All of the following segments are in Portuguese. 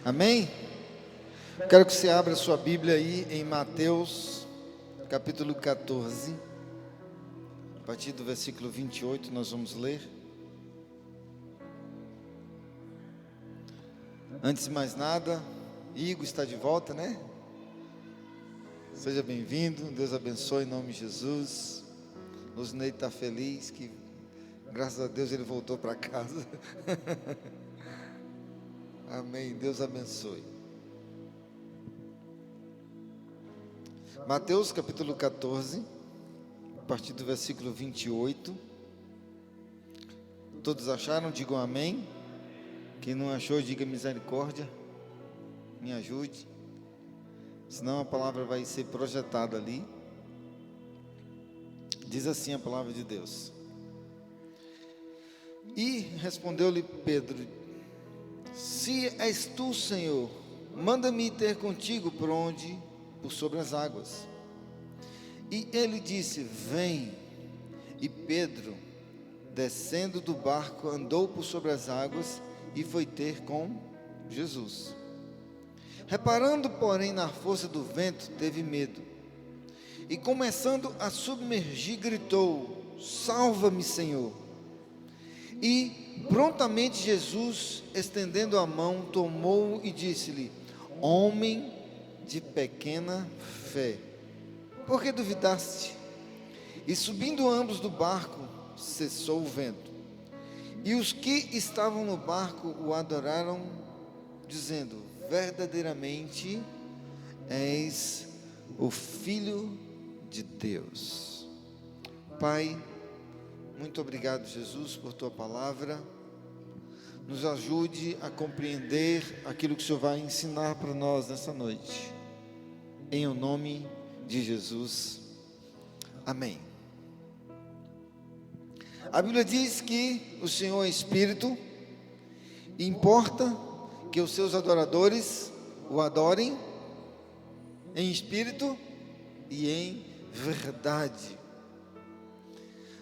Amém? Quero que você abra sua Bíblia aí em Mateus, capítulo 14. A partir do versículo 28 nós vamos ler. Antes de mais nada, Igor está de volta, né? Seja bem-vindo, Deus abençoe em nome de Jesus. Luzinei está feliz que, graças a Deus, ele voltou para casa. Amém, Deus abençoe. Mateus capítulo 14, a partir do versículo 28. Todos acharam? Digam amém. Quem não achou, diga misericórdia. Me ajude. Senão a palavra vai ser projetada ali. Diz assim a palavra de Deus. E respondeu-lhe Pedro: Se és tu, Senhor, manda-me ir ter contigo por sobre as águas. E ele disse: Vem. E Pedro, descendo do barco, andou por sobre as águas e foi ter com Jesus. Reparando, porém, na força do vento, teve medo. E começando a submergir, gritou: Salva-me, Senhor. E prontamente Jesus, estendendo a mão, tomou-o e disse-lhe: Homem de pequena fé, por que duvidaste? E subindo ambos do barco, cessou o vento. E os que estavam no barco o adoraram, dizendo: Verdadeiramente és o Filho de Deus. Pai, muito obrigado, Jesus, por tua palavra. Nos ajude a compreender aquilo que o Senhor vai ensinar para nós nessa noite. Em o nome de Jesus. Amém. A Bíblia diz que o Senhor é Espírito e importa que os seus adoradores o adorem em espírito e em verdade.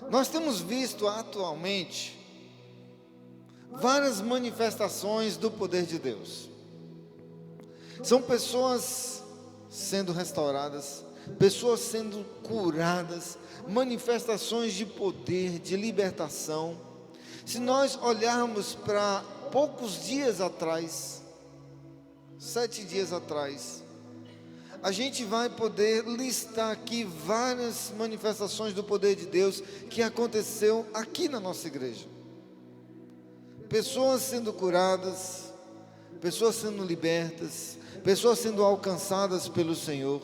Nós temos visto atualmente várias manifestações do poder de Deus. São pessoas sendo restauradas, pessoas sendo curadas, manifestações de poder, de libertação. Se nós olharmos para poucos dias atrás, 7 dias atrás, a gente vai poder listar aqui várias manifestações do poder de Deus que aconteceu aqui na nossa igreja. Pessoas sendo curadas, pessoas sendo libertas, pessoas sendo alcançadas pelo Senhor.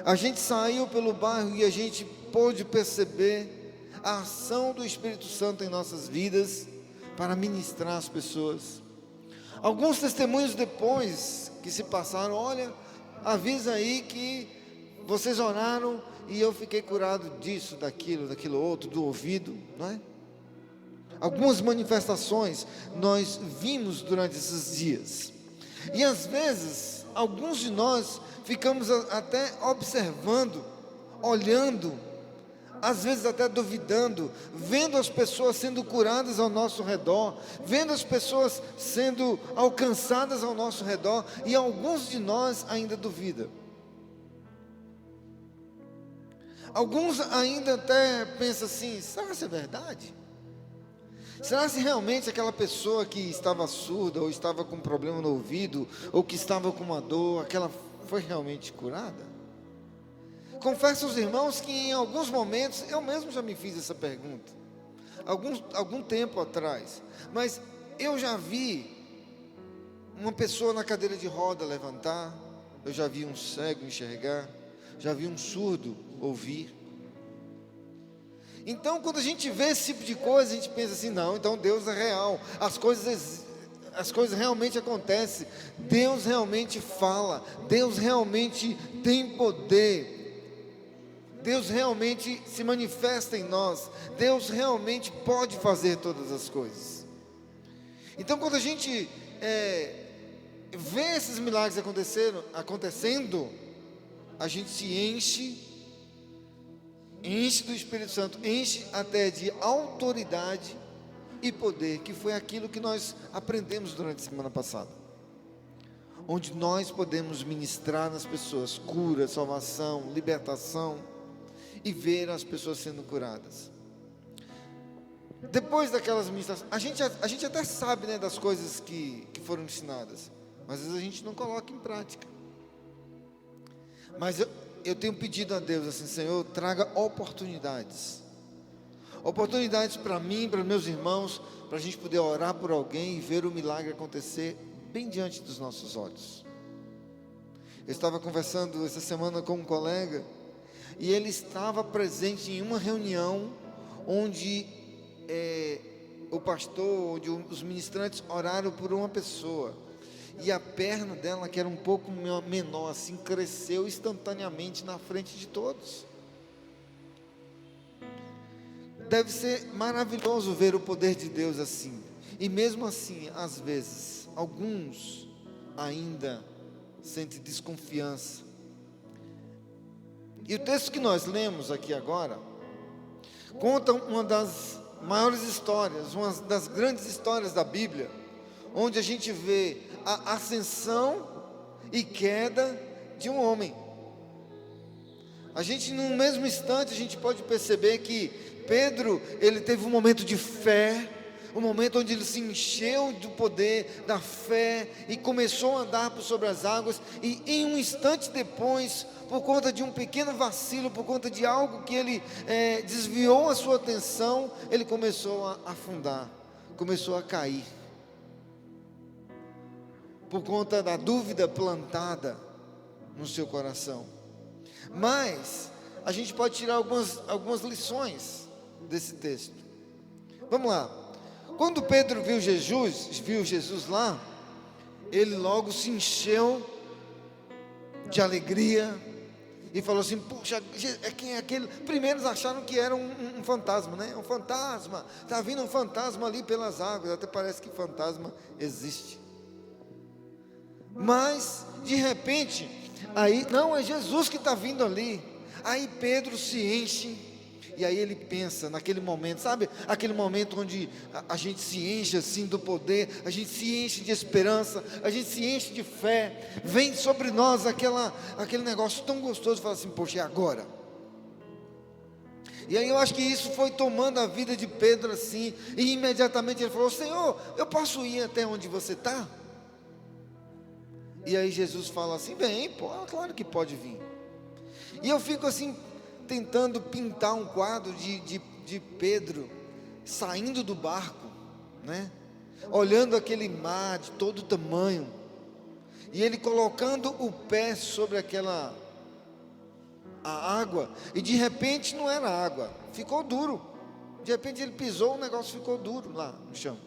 A gente saiu pelo bairro e a gente pôde perceber a ação do Espírito Santo em nossas vidas para ministrar as pessoas. Alguns testemunhos depois que se passaram: olha, avisa aí que vocês oraram e eu fiquei curado disso, daquilo outro, do ouvido, não é? Algumas manifestações nós vimos durante esses dias. E às vezes, alguns de nós ficamos até observando, olhando, às vezes até duvidando, vendo as pessoas sendo curadas ao nosso redor, vendo as pessoas sendo alcançadas ao nosso redor, e alguns de nós ainda duvidam. Alguns ainda até pensam assim: será que isso é verdade? Será que realmente aquela pessoa que estava surda, ou estava com um problema no ouvido, ou que estava com uma dor, aquela foi realmente curada? Confesso aos irmãos que em alguns momentos eu mesmo já me fiz essa pergunta, algum tempo atrás. Mas eu já vi uma pessoa na cadeira de roda levantar, eu já vi um cego enxergar, já vi um surdo ouvir. Então, quando a gente vê esse tipo de coisa, a gente pensa assim: não, então Deus é real, as coisas realmente acontecem, Deus realmente fala, Deus realmente tem poder, Deus realmente se manifesta em nós, Deus realmente pode fazer todas as coisas. Então, quando a gente vê esses milagres acontecendo, a gente se enche do Espírito Santo, enche até de autoridade e poder, que foi aquilo que nós aprendemos durante a semana passada. onde nós podemos ministrar nas pessoas cura, salvação, libertação e ver as pessoas sendo curadas. Depois daquelas ministrações, a gente até sabe, né, das coisas que foram ensinadas, mas às vezes a gente não coloca em prática. Mas eu tenho pedido a Deus assim: Senhor, traga oportunidades para mim, para meus irmãos, para a gente poder orar por alguém e ver o milagre acontecer bem diante dos nossos olhos. Eu estava conversando essa semana com um colega, e ele estava presente em uma reunião onde o pastor, onde os ministrantes oraram por uma pessoa, e a perna dela, que era um pouco menor assim, cresceu instantaneamente na frente de todos. Deve ser maravilhoso ver o poder de Deus assim. E mesmo assim, às vezes, alguns ainda sentem desconfiança. E o texto que nós lemos aqui agora conta uma das maiores histórias, uma das grandes histórias da Bíblia, onde a gente vê a ascensão e queda de um homem. A gente, no mesmo instante, a gente pode perceber que Pedro, ele teve um momento de fé, um momento onde ele se encheu do poder da fé e começou a andar por sobre as águas, e em um instante depois, por conta de um pequeno vacilo, por conta de algo que ele desviou a sua atenção, ele começou a afundar, começou a cair, por conta da dúvida plantada no seu coração. Mas a gente pode tirar algumas lições desse texto. Vamos lá. Quando Pedro viu Jesus lá, ele logo se encheu de alegria e falou assim: puxa, quem é aquele? Primeiro eles acharam que era um fantasma, né? Um fantasma, está vindo um fantasma ali pelas águas. Até parece que fantasma existe. Mas de repente, aí, não, é Jesus que está vindo ali. Aí Pedro se enche, e aí ele pensa naquele momento, sabe? Aquele momento onde a gente se enche assim do poder, a gente se enche de esperança, a gente se enche de fé, vem sobre nós aquele negócio tão gostoso, fala assim: poxa, é agora. E aí eu acho que isso foi tomando a vida de Pedro assim, e imediatamente ele falou: Senhor, eu posso ir até onde você está? E aí Jesus fala assim: vem, pô, claro que pode vir. E eu fico assim, tentando pintar um quadro de Pedro saindo do barco, né? Olhando aquele mar de todo tamanho, e ele colocando o pé sobre a água, e de repente não era água, ficou duro. De repente ele pisou, o negócio ficou duro lá no chão.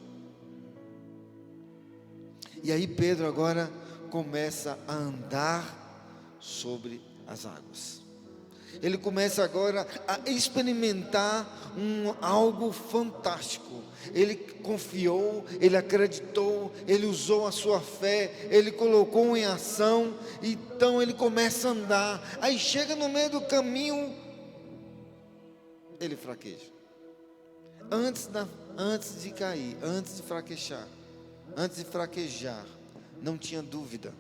E aí Pedro agora começa a andar sobre as águas. Ele começa agora a experimentar algo fantástico. Ele confiou, ele acreditou, ele usou a sua fé, ele colocou em ação. Então ele começa a andar. Aí chega no meio do caminho, ele fraqueja. Antes de cair, antes de fraquejar, não tinha dúvida.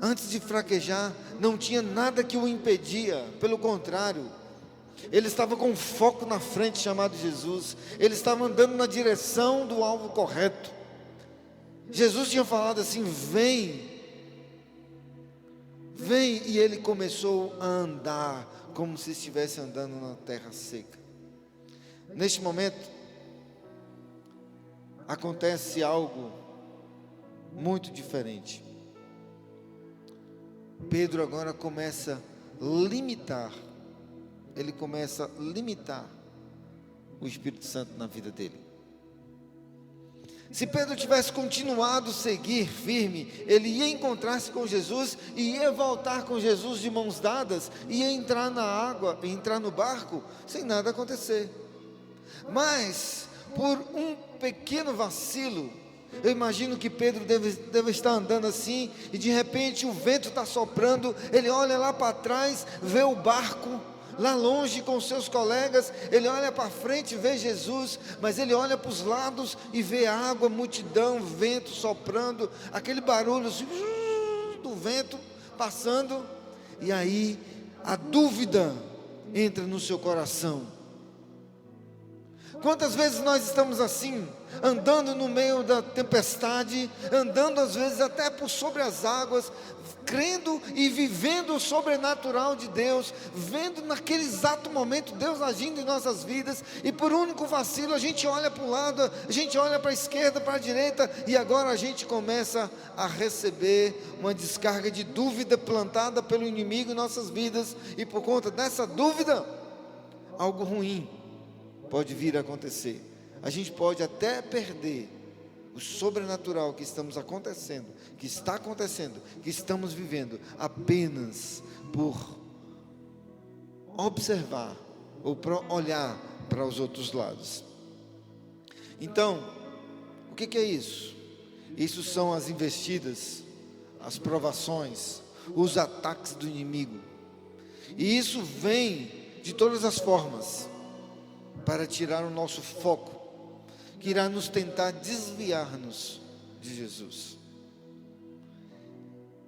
Antes de fraquejar, não tinha nada que o impedia. Pelo contrário, ele estava com foco na frente, chamado Jesus. Ele estava andando na direção do alvo correto. Jesus tinha falado assim: vem, e ele começou a andar como se estivesse andando na terra seca. Neste momento acontece algo muito diferente. Pedro agora começa a limitar o Espírito Santo na vida dele. Se Pedro tivesse continuado a seguir firme, ele ia encontrar-se com Jesus e ia voltar com Jesus de mãos dadas, ia entrar na água, entrar no barco, sem nada acontecer. Mas por um pequeno vacilo, eu imagino que Pedro deve estar andando assim, e de repente o vento está soprando, ele olha lá para trás, vê o barco, lá longe com seus colegas, ele olha para frente e vê Jesus, mas ele olha para os lados e vê água, multidão, vento soprando, aquele barulho assim, do vento passando, e aí a dúvida entra no seu coração. Quantas vezes nós estamos assim, andando no meio da tempestade, andando às vezes até por sobre as águas, crendo e vivendo o sobrenatural de Deus, vendo naquele exato momento Deus agindo em nossas vidas, e por um único vacilo a gente olha para o lado, a gente olha para a esquerda, para a direita, e agora a gente começa a receber uma descarga de dúvida plantada pelo inimigo em nossas vidas, e por conta dessa dúvida, algo ruim pode vir a acontecer. A gente pode até perder o sobrenatural que está acontecendo, que estamos vivendo, apenas por observar ou por olhar para os outros lados. Então, o que é isso? Isso são as investidas, as provações, os ataques do inimigo. E isso vem de todas as formas, para tirar o nosso foco, que irá nos tentar desviar-nos de Jesus.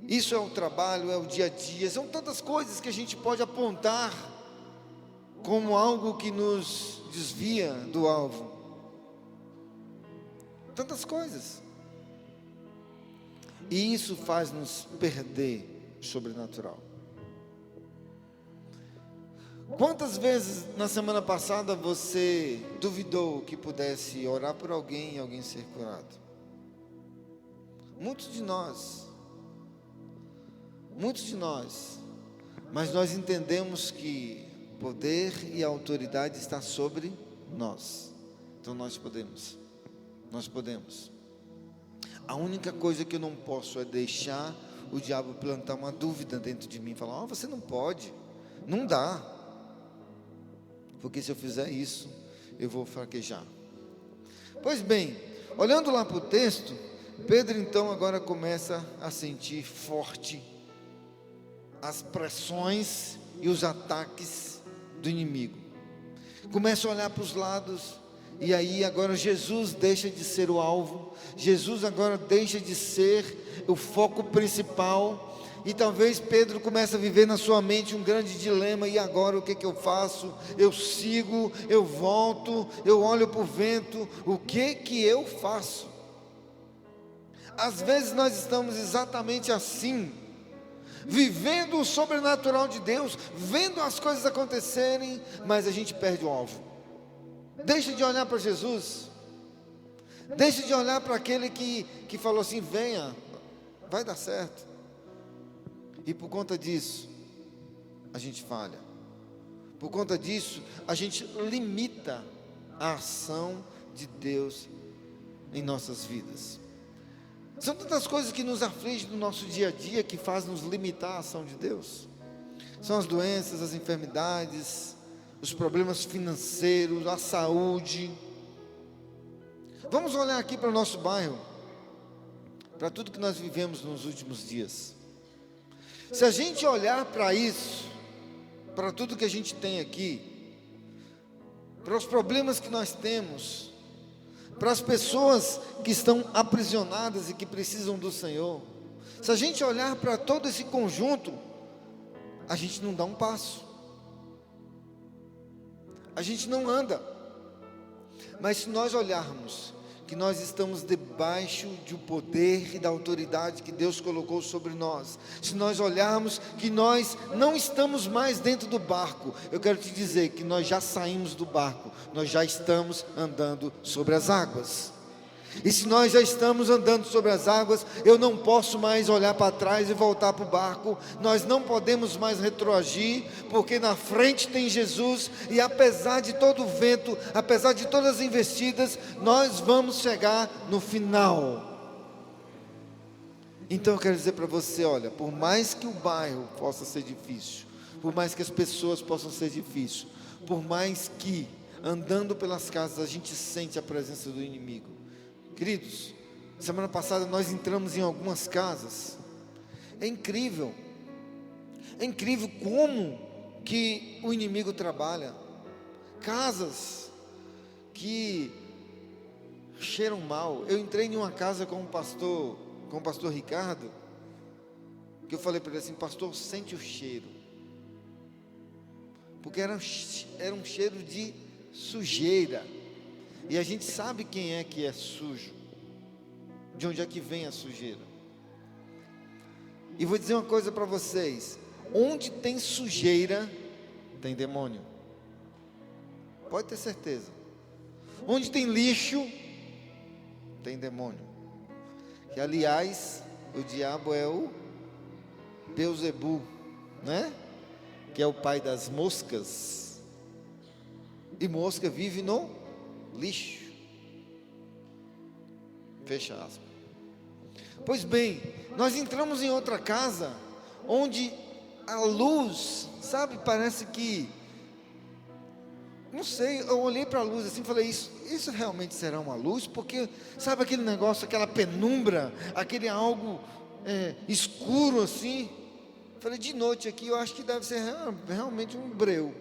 Isso é o trabalho, é o dia a dia, são tantas coisas que a gente pode apontar como algo que nos desvia do alvo. Tantas coisas. E isso faz-nos perder o sobrenatural. Quantas vezes na semana passada você duvidou que pudesse orar por alguém e alguém ser curado? Muitos de nós, mas nós entendemos que poder e autoridade está sobre nós, então nós podemos. A única coisa que eu não posso é deixar o diabo plantar uma dúvida dentro de mim, falar, você não pode, não dá. Porque se eu fizer isso, eu vou fraquejar. Pois bem, olhando lá para o texto, Pedro então agora começa a sentir forte as pressões e os ataques do inimigo. Começa a olhar para os lados, e aí agora Jesus deixa de ser o alvo, Jesus agora deixa de ser o foco principal. E talvez Pedro comece a viver na sua mente um grande dilema, e agora o que eu faço? Eu sigo, eu volto, eu olho para o vento, o que eu faço? Às vezes nós estamos exatamente assim, vivendo o sobrenatural de Deus, vendo as coisas acontecerem, mas a gente perde o alvo, deixa de olhar para Jesus, deixa de olhar para aquele que falou assim, venha, vai dar certo. E por conta disso, a gente falha. Por conta disso, a gente limita a ação de Deus em nossas vidas. São tantas coisas que nos afligem no nosso dia a dia, que fazem nos limitar a ação de Deus. São as doenças, as enfermidades, os problemas financeiros, a saúde. Vamos olhar aqui para o nosso bairro, para tudo que nós vivemos nos últimos dias. Se a gente olhar para isso, para tudo que a gente tem aqui, para os problemas que nós temos, para as pessoas que estão aprisionadas e que precisam do Senhor, se a gente olhar para todo esse conjunto, a gente não dá um passo, a gente não anda. Mas se nós olharmos que nós estamos debaixo do poder e da autoridade que Deus colocou sobre nós, se nós olharmos que nós não estamos mais dentro do barco, eu quero te dizer que nós já saímos do barco, nós já estamos andando sobre as águas. E se nós já estamos andando sobre as águas, eu não posso mais olhar para trás e voltar para o barco, nós não podemos mais retroagir, porque na frente tem Jesus, e apesar de todo o vento, apesar de todas as investidas, nós vamos chegar no final. Então eu quero dizer para você, olha, por mais que o bairro possa ser difícil, por mais que as pessoas possam ser difíceis, por mais que andando pelas casas a gente sente a presença do inimigo. Queridos, semana passada nós entramos em algumas casas. É incrível como que o inimigo trabalha, casas que cheiram mal. Eu entrei em uma casa com o pastor Ricardo, que eu falei para ele assim: pastor, sente o cheiro, porque era um cheiro de sujeira, e a gente sabe quem é que é sujo, de onde é que vem a sujeira. E vou dizer uma coisa para vocês: onde tem sujeira, tem demônio. Pode ter certeza. Onde tem lixo, tem demônio. Que, aliás, o diabo é o Beelzebu, né? Que é o pai das moscas. E mosca vive no lixo. Fecha aspas. Pois bem, nós entramos em outra casa, onde a luz, sabe, parece que, não sei, eu olhei para a luz assim e falei: isso realmente será uma luz? Porque, sabe aquele negócio, aquela penumbra, aquele algo escuro assim. Falei: de noite aqui eu acho que deve ser realmente um breu,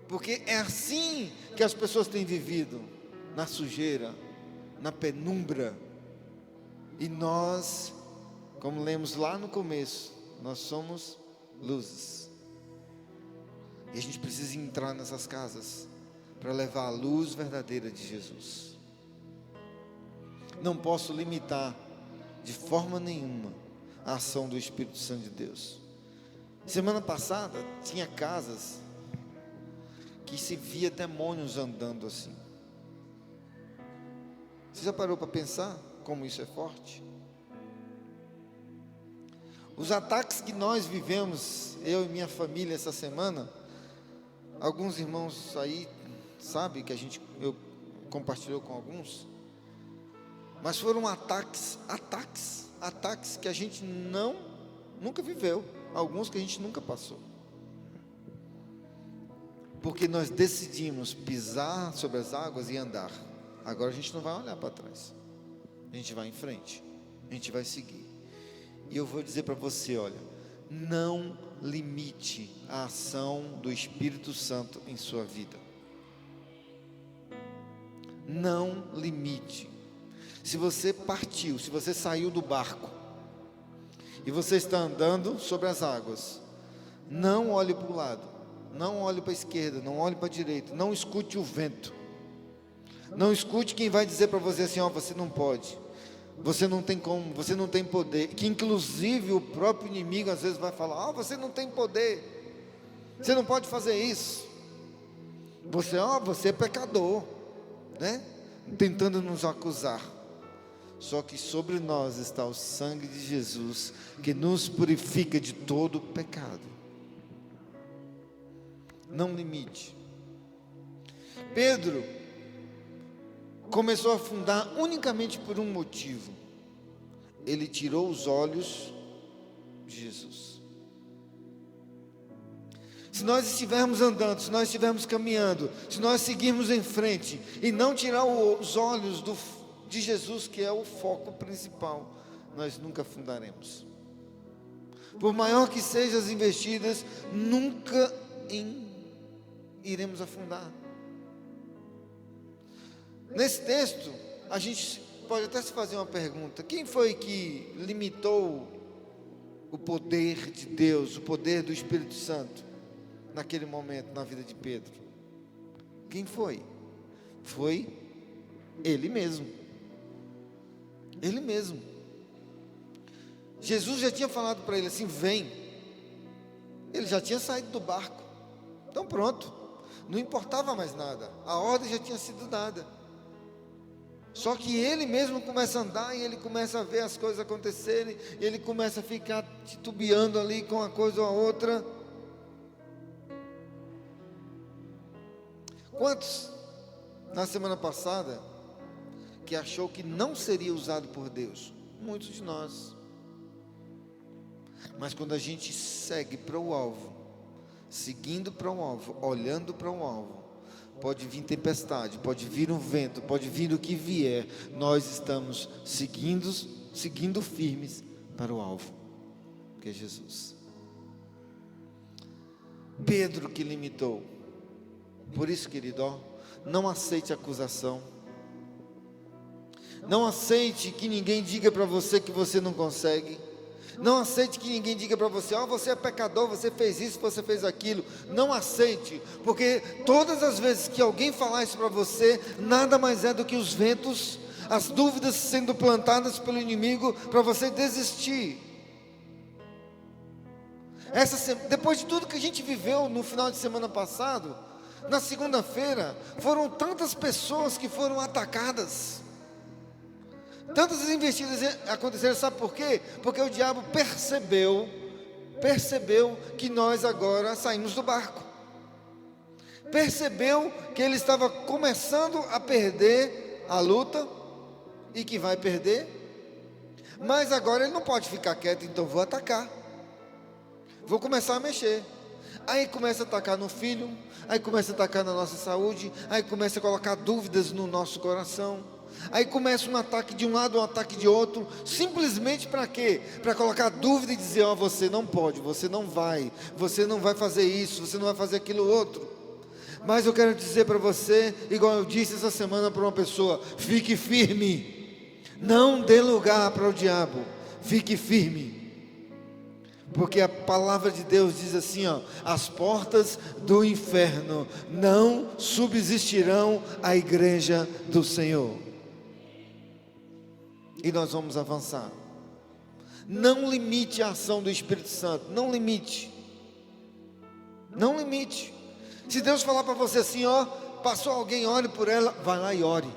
porque é assim que as pessoas têm vivido, na sujeira, na penumbra. E nós, como lemos lá no começo, nós somos luzes, e a gente precisa entrar nessas casas para levar a luz verdadeira de Jesus. Não posso limitar de forma nenhuma a ação do Espírito Santo de Deus. Semana passada tinha casas que se via demônios andando assim. Você já parou para pensar como isso é forte? Os ataques que nós vivemos, eu e minha família, essa semana, alguns irmãos aí sabe que eu compartilhou com alguns, mas foram ataques que a gente nunca viveu, alguns que a gente nunca passou, porque nós decidimos pisar sobre as águas e andar. Agora a gente não vai olhar para trás, a gente vai em frente, a gente vai seguir. E eu vou dizer para você: olha, não limite a ação do Espírito Santo em sua vida. Não limite. Se você partiu, se você saiu do barco e você está andando sobre as águas, não olhe para o lado, não olhe para a esquerda, não olhe para a direita, não escute o vento, não escute quem vai dizer para você assim: ó, você não pode, você não tem como, você não tem poder. Que inclusive o próprio inimigo às vezes vai falar: ó, você não tem poder, você não pode fazer isso, você é pecador, né? Tentando nos acusar. Só que sobre nós está o sangue de Jesus, que nos purifica de todo pecado. Não limite. Pedro começou a afundar unicamente por um motivo: ele tirou os olhos de Jesus. Se nós estivermos andando, se nós estivermos caminhando, se nós seguirmos em frente e não tirar os olhos de Jesus, que é o foco principal, nós nunca afundaremos. Por maior que sejam as investidas, nunca iremos afundar. Nesse texto, a gente pode até se fazer uma pergunta: quem foi que limitou o poder de Deus, o poder do Espírito Santo, naquele momento, na vida de Pedro? Quem foi? Foi ele mesmo. Ele mesmo. Jesus já tinha falado para ele assim: vem. Ele já tinha saído do barco. Então pronto, não importava mais nada, a ordem já tinha sido dada. Só que ele mesmo começa a andar, e ele começa a ver as coisas acontecerem, e ele começa a ficar titubeando ali com uma coisa ou a outra. Quantos, na semana passada, que achou que não seria usado por Deus? Muitos de nós. Mas quando a gente segue para o alvo, seguindo para o alvo, olhando para o alvo, pode vir tempestade, pode vir um vento, pode vir o que vier, nós estamos seguindo firmes para o alvo, que é Jesus. Pedro que limitou. Por isso, querido, ó, não aceite acusação. Não aceite que ninguém diga para você que você não consegue. Não aceite que ninguém diga para você, ó, você é pecador, você fez isso, você fez aquilo. Não aceite, porque todas as vezes que alguém falar isso para você, nada mais é do que os ventos, as dúvidas sendo plantadas pelo inimigo para você desistir. Depois de tudo que a gente viveu no final de semana passado, na segunda-feira, foram tantas pessoas que foram atacadas. Tantas investidas aconteceram, sabe por quê? Porque o diabo percebeu que nós agora saímos do barco. Percebeu que ele estava começando a perder a luta e que vai perder. Mas agora ele não pode ficar quieto, então vou atacar. Vou começar a mexer. Aí começa a atacar no filho, aí começa a atacar na nossa saúde, aí começa a colocar dúvidas no nosso coração. Aí começa um ataque de um lado, um ataque de outro, simplesmente para quê? Para colocar dúvida e dizer, ó, você não pode, você não vai fazer isso, você não vai fazer aquilo outro. Mas eu quero dizer para você, igual eu disse essa semana para uma pessoa, fique firme, não dê lugar para o diabo, fique firme. Porque a palavra de Deus diz assim, ó, as portas do inferno não subsistirão à igreja do Senhor. E nós vamos avançar. Não limite a ação do Espírito Santo. Não limite. Não limite. Se Deus falar para você assim, ó, passou alguém, ore por ela, vai lá e ore.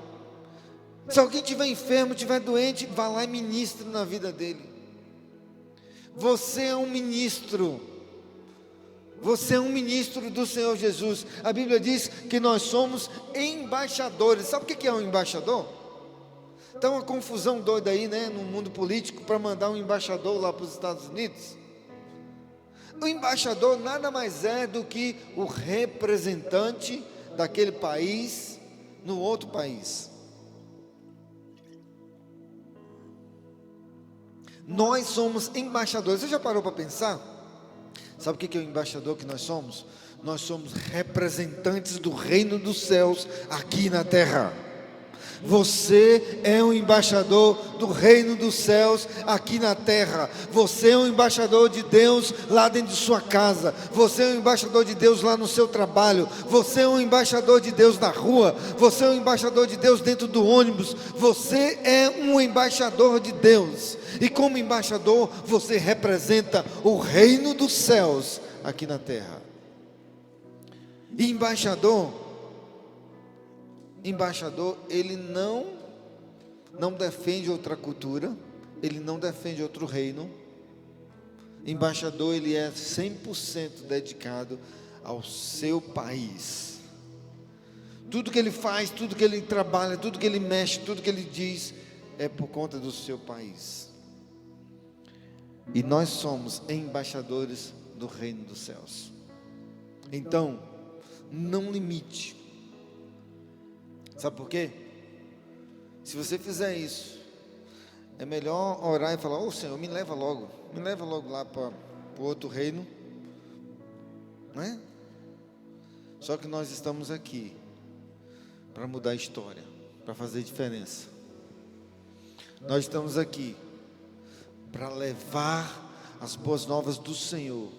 Se alguém estiver enfermo, estiver doente, vai lá e ministre na vida dele. Você é um ministro. Você é um ministro do Senhor Jesus. A Bíblia diz que nós somos embaixadores. Sabe o que é um embaixador? Está uma confusão doida aí, né, no mundo político, para mandar um embaixador lá para os Estados Unidos. O embaixador nada mais é do que o representante daquele país no outro país. Nós somos embaixadores. Você já parou para pensar? Sabe o que é o embaixador que nós somos? Nós somos representantes do reino dos céus aqui na terra. Você é um embaixador do reino dos céus aqui na terra. Você é um embaixador de Deus lá dentro de sua casa. Você é um embaixador de Deus lá no seu trabalho. Você é um embaixador de Deus na rua. Você é um embaixador de Deus dentro do ônibus. Você é um embaixador de Deus. E como embaixador, você representa o reino dos céus aqui na terra. E embaixador, ele não defende outra cultura, ele não defende outro reino. Embaixador, ele é 100% dedicado ao seu país. Tudo que ele faz, tudo que ele trabalha, tudo que ele mexe, tudo que ele diz, é por conta do seu país. E nós somos embaixadores do reino dos céus. Então, não limite. Sabe por quê? Se você fizer isso, é melhor orar e falar, ô Senhor, me leva logo lá para o outro reino, não é? Só que nós estamos aqui para mudar a história, para fazer diferença. Nós estamos aqui para levar as boas novas do Senhor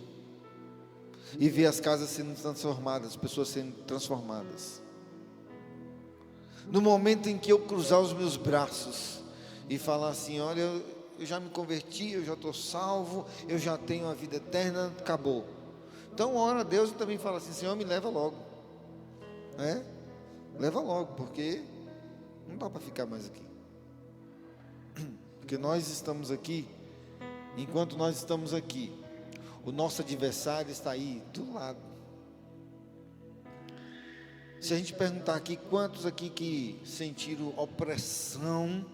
e ver as casas sendo transformadas, as pessoas sendo transformadas. No momento em que eu cruzar os meus braços e falar assim, olha, eu já me converti, eu já estou salvo, eu já tenho a vida eterna, acabou. Então ora a Deus e também fala assim, Senhor, me leva logo, né? Leva logo, porque não dá para ficar mais aqui. Porque nós estamos aqui, enquanto nós estamos aqui, o nosso adversário está aí do lado. Se a gente perguntar aqui, quantos aqui que sentiram opressão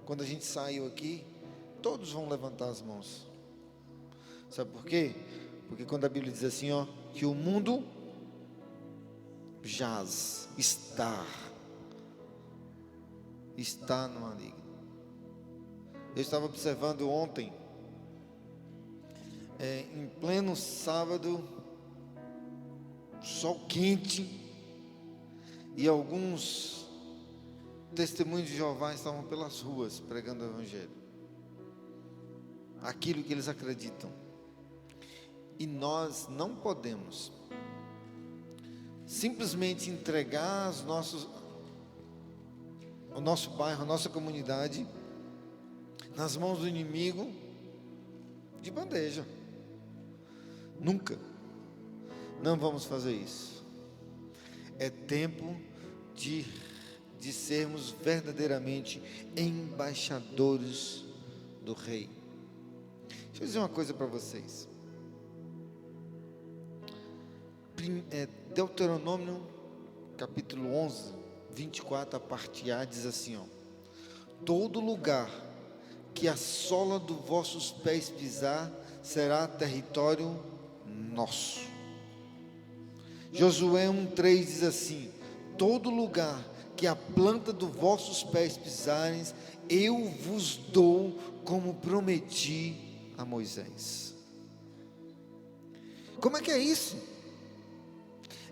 quando a gente saiu aqui, todos vão levantar as mãos. Sabe por quê? Porque quando a Bíblia diz assim, ó, que o mundo está no maligno. Eu estava observando ontem, em pleno sábado, sol quente, e alguns testemunhos de Jeová estavam pelas ruas pregando o Evangelho, aquilo que eles acreditam. E nós não podemos simplesmente entregar o nosso bairro, a nossa comunidade nas mãos do inimigo de bandeja. Nunca. Não vamos fazer isso. É tempo de sermos verdadeiramente embaixadores do Rei. Deixa eu dizer uma coisa para vocês. Deuteronômio capítulo 11, 24, a parte A, diz assim, ó: todo lugar que a sola dos vossos pés pisar será território nosso. Josué 1:3 diz assim: todo lugar que a planta dos vossos pés pisarem, eu vos dou, como prometi a Moisés. Como é que é isso?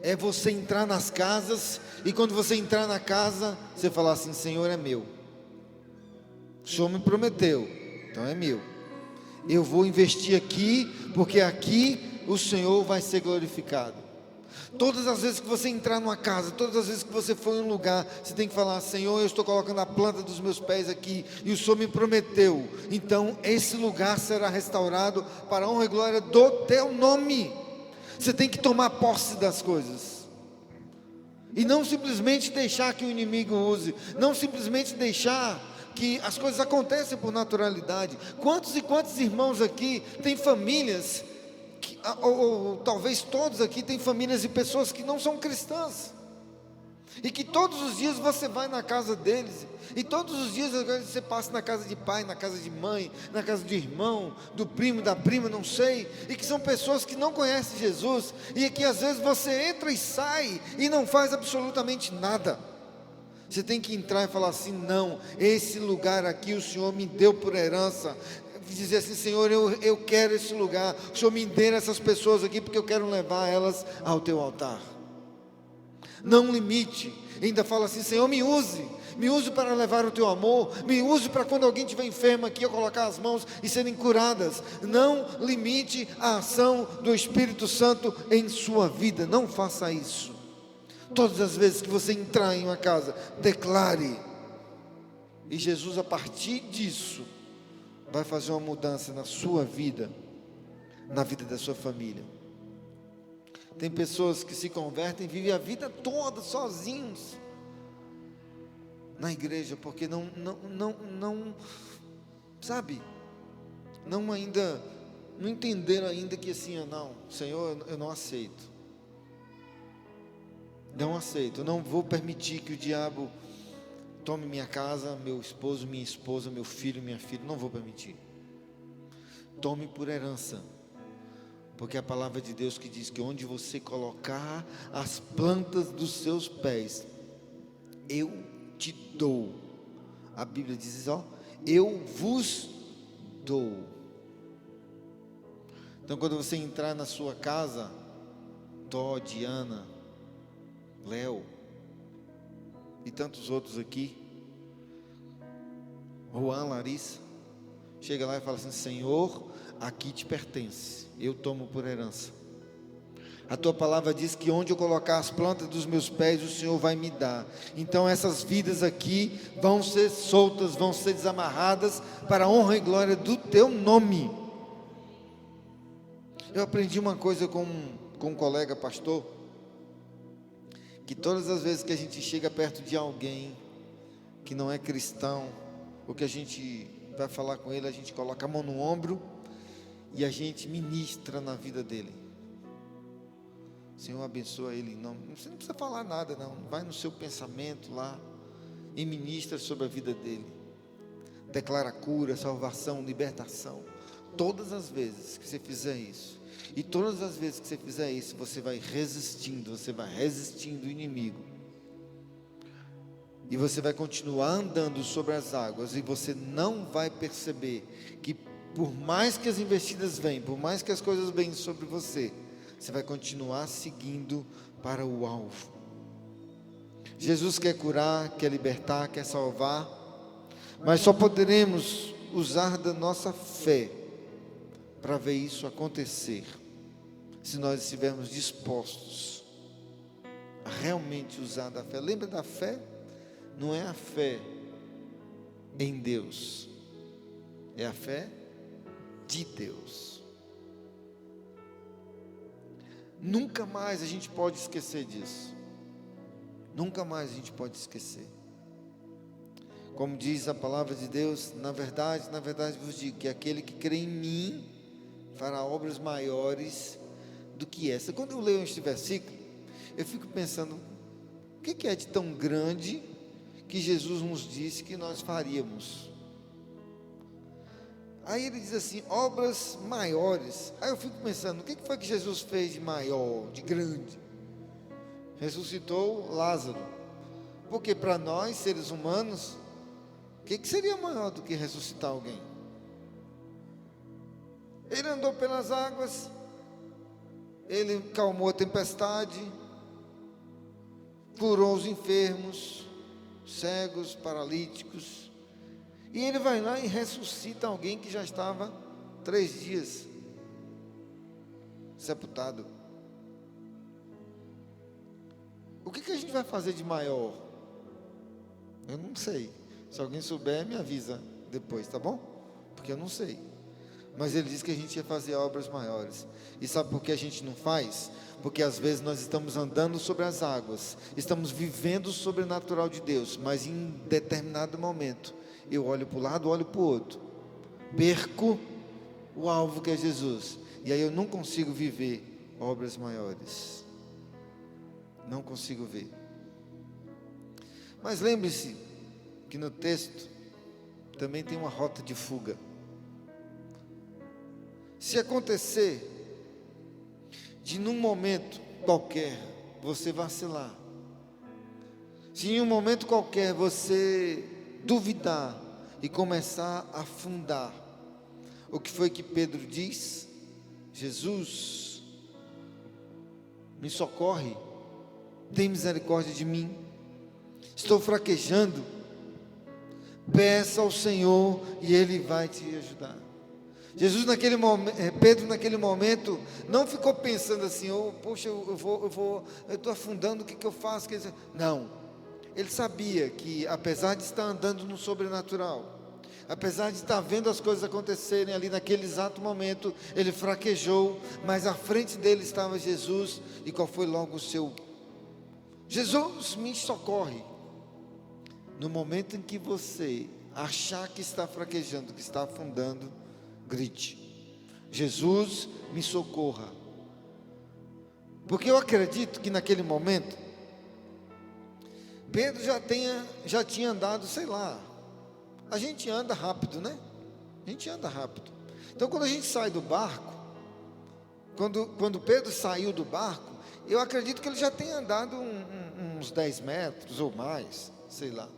É você entrar nas casas, e quando você entrar na casa, você falar assim: Senhor, é meu, o Senhor me prometeu, então é meu. Eu vou investir aqui, porque aqui o Senhor vai ser glorificado. Todas as vezes que você entrar numa casa, todas as vezes que você for em um lugar, você tem que falar: Senhor, eu estou colocando a planta dos meus pés aqui, e o Senhor me prometeu, então esse lugar será restaurado para a honra e glória do teu nome. Você tem que tomar posse das coisas, e não simplesmente deixar que o inimigo use, não simplesmente deixar que as coisas aconteçam por naturalidade. Quantos e quantos irmãos aqui têm famílias, ou talvez todos aqui têm famílias e pessoas que não são cristãs, e que todos os dias você vai na casa deles, e todos os dias você passa na casa de pai, na casa de mãe, na casa de irmão, do primo, da prima, não sei, e que são pessoas que não conhecem Jesus, e que às vezes você entra e sai, e não faz absolutamente nada. Você tem que entrar e falar assim: não, esse lugar aqui o Senhor me deu por herança. Dizer assim: Senhor, eu quero esse lugar, o Senhor me dê essas pessoas aqui, porque eu quero levar elas ao teu altar. Não limite, ainda fala assim: Senhor, me use para levar o teu amor, me use para quando alguém estiver enfermo aqui, eu colocar as mãos e serem curadas. Não limite a ação do Espírito Santo em sua vida, não faça isso. Todas as vezes que você entrar em uma casa, declare, e Jesus, a partir disso, vai fazer uma mudança na sua vida, na vida da sua família. Tem pessoas que se convertem e vivem a vida toda sozinhos na igreja, porque não sabe, não entenderam ainda que assim: não, Senhor, eu não aceito. Não aceito, eu não vou permitir que o diabo tome minha casa, meu esposo, minha esposa, meu filho, minha filha. Não vou permitir. Tome por herança, porque a palavra de Deus que diz que onde você colocar as plantas dos seus pés, eu te dou. A Bíblia diz: ó, eu vos dou. Então, quando você entrar na sua casa, Todd, Ana, Léo e tantos outros aqui, Juan, Larissa, chega lá e fala assim: Senhor, aqui te pertence, eu tomo por herança. A tua palavra diz que onde eu colocar as plantas dos meus pés, o Senhor vai me dar. Então essas vidas aqui vão ser soltas, vão ser desamarradas para a honra e glória do teu nome. Eu aprendi uma coisa com um colega pastor, que todas as vezes que a gente chega perto de alguém que não é cristão, ou que a gente vai falar com ele, a gente coloca a mão no ombro e a gente ministra na vida dele. Senhor, abençoa ele. Você não precisa falar nada, não. Vai no seu pensamento lá e ministra sobre a vida dele. Declara cura, salvação, libertação. Todas as vezes que você fizer isso, e todas as vezes que você fizer isso, você vai resistindo o inimigo, e você vai continuar andando sobre as águas, e você não vai perceber que por mais que as investidas venham, por mais que as coisas venham sobre você, você vai continuar seguindo para o alvo. Jesus quer curar, quer libertar, quer salvar, mas só poderemos usar da nossa fé para ver isso acontecer, se nós estivermos dispostos a realmente usar da fé. Lembra da fé? Não é a fé em Deus, é a fé de Deus. Nunca mais a gente pode esquecer disso. Nunca mais a gente pode esquecer. Como diz a palavra de Deus, na verdade vos digo que aquele que crê em mim fará obras maiores do que essa. Quando eu leio este versículo, eu fico pensando, o que é de tão grande que Jesus nos disse que nós faríamos? Aí ele diz assim, obras maiores. Aí eu fico pensando, o que foi que Jesus fez de maior, de grande? Ressuscitou Lázaro. Porque para nós, seres humanos, o que seria maior do que ressuscitar alguém? Ele andou pelas águas, ele calmou a tempestade, curou os enfermos, cegos, paralíticos, e ele vai lá e ressuscita alguém que já estava 3 dias sepultado. O que a gente vai fazer de maior? Eu não sei. Se alguém souber, me avisa depois, tá bom? Porque eu não sei. Mas ele disse que a gente ia fazer obras maiores. E sabe por que a gente não faz? Porque às vezes nós estamos andando sobre as águas, estamos vivendo o sobrenatural de Deus, mas em determinado momento, eu olho para o lado, olho para o outro, perco o alvo que é Jesus, e aí eu não consigo viver obras maiores. Não consigo ver. Mas lembre-se que no texto também tem uma rota de fuga. Se acontecer de num momento qualquer você vacilar, se em um momento qualquer você duvidar e começar a afundar, o que foi que Pedro diz? Jesus, me socorre, tem misericórdia de mim, estou fraquejando. Peça ao Senhor e Ele vai te ajudar. Jesus naquele momento, Pedro naquele momento não ficou pensando assim, poxa, eu estou afundando, o que eu faço? Não, ele sabia que apesar de estar andando no sobrenatural, apesar de estar vendo as coisas acontecerem ali naquele exato momento, ele fraquejou, mas à frente dele estava Jesus, e qual foi logo o seu? Jesus, me socorre. No momento em que você achar que está fraquejando, que está afundando, grite, Jesus, me socorra. Porque eu acredito que naquele momento Pedro já tinha andado, sei lá, a gente anda rápido, né? A gente anda rápido. Então quando a gente sai do barco, quando Pedro saiu do barco, eu acredito que ele já tenha andado uns 10 metros ou mais, sei lá.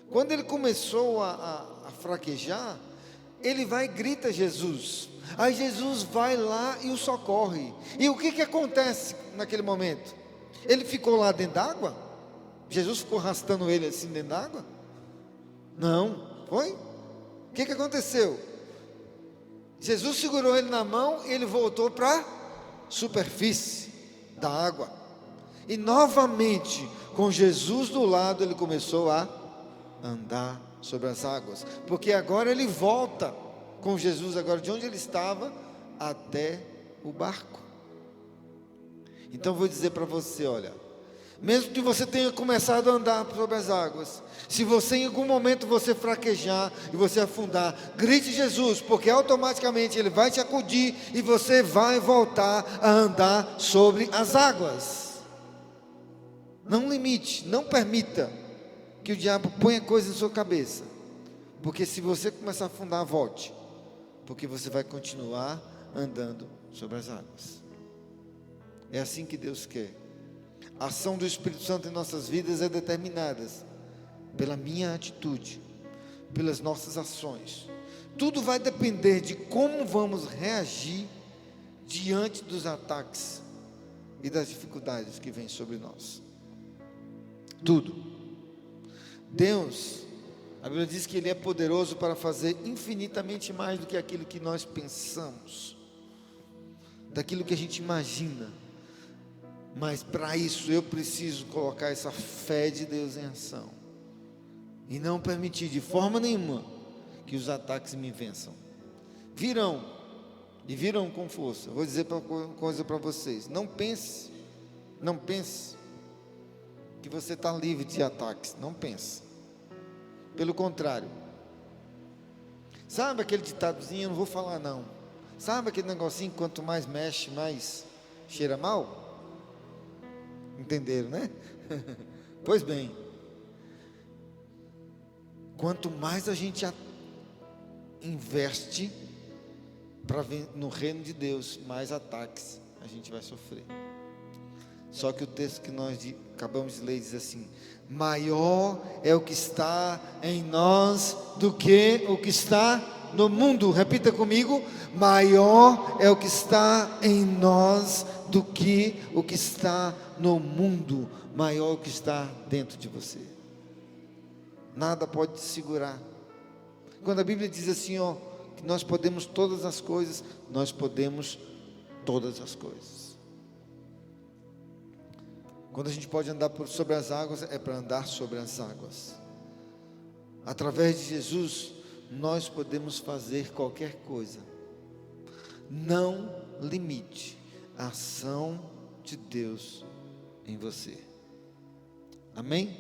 Quando ele começou a fraquejar, ele vai e grita Jesus. Aí Jesus vai lá e o socorre. E o que acontece naquele momento? Ele ficou lá dentro d'água? Jesus ficou arrastando ele assim dentro d'água? Não, foi? O que aconteceu? Jesus segurou ele na mão e ele voltou para a superfície da água. E novamente, com Jesus do lado, ele começou a andar sobre as águas, porque agora ele volta com Jesus, agora de onde ele estava até o barco. Então vou dizer para você, olha, mesmo que você tenha começado a andar sobre as águas, se você em algum momento você fraquejar e você afundar, grite Jesus, porque automaticamente ele vai te acudir e você vai voltar a andar sobre as águas. Não limite, não permita que o diabo ponha coisa na sua cabeça, porque se você começar a afundar, volte, porque você vai continuar andando sobre as águas. É assim que Deus quer. A ação do Espírito Santo em nossas vidas é determinada pela minha atitude, pelas nossas ações. Tudo vai depender de como vamos reagir diante dos ataques e das dificuldades que vêm sobre nós. Tudo. Deus, a Bíblia diz que Ele é poderoso para fazer infinitamente mais do que aquilo que nós pensamos, daquilo que a gente imagina. Mas para isso eu preciso colocar essa fé de Deus em ação e não permitir de forma nenhuma que os ataques me vençam. Virão, e virão com força. Vou dizer uma coisa para vocês: não pense que você está livre de ataques. Não pense. Pelo contrário. Sabe aquele ditadozinho? Eu não vou falar não. Sabe aquele negocinho que quanto mais mexe, mais cheira mal? Entenderam, né? Pois bem, quanto mais a gente investe no reino de Deus, mais ataques a gente vai sofrer. Só que o texto que nós acabamos de ler diz assim: maior é o que está em nós do que o que está no mundo. Repita comigo: maior é o que está em nós do que o que está no mundo. Maior é o que está dentro de você. Nada pode te segurar. Quando a Bíblia diz assim, ó, que nós podemos todas as coisas, nós podemos todas as coisas. Quando a gente pode andar sobre as águas, é para andar sobre as águas. Através de Jesus, nós podemos fazer qualquer coisa. Não limite a ação de Deus em você. Amém?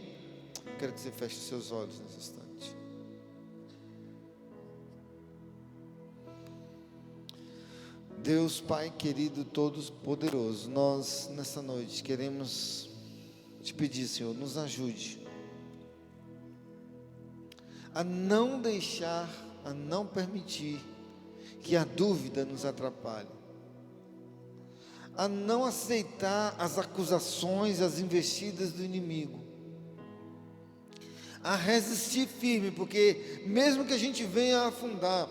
Quero que você feche seus olhos nesse instante. Deus Pai querido, todos poderoso, nós nessa noite queremos te pedir, Senhor, nos ajude a não deixar, a não permitir que a dúvida nos atrapalhe, a não aceitar as acusações, as investidas do inimigo, a resistir firme, porque mesmo que a gente venha a afundar,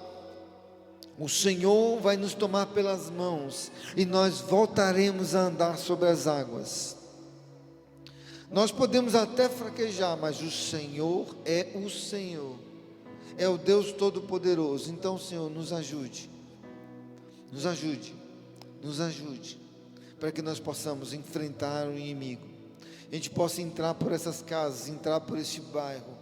o Senhor vai nos tomar pelas mãos e nós voltaremos a andar sobre as águas. Nós podemos até fraquejar, mas o Senhor é o Senhor, é o Deus Todo-Poderoso. Então, Senhor, nos ajude, para que nós possamos enfrentar o inimigo. A gente possa entrar por essas casas, entrar por este bairro,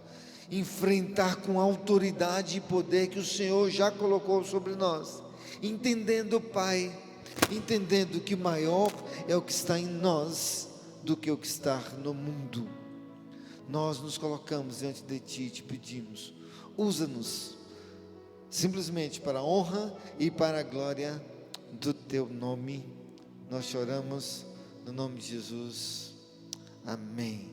enfrentar com a autoridade e poder que o Senhor já colocou sobre nós, entendendo, Pai, entendendo que maior é o que está em nós do que o que está no mundo. Nós nos colocamos diante de Ti e te pedimos, usa-nos simplesmente para a honra e para a glória do Teu nome. Nós choramos no nome de Jesus. Amém.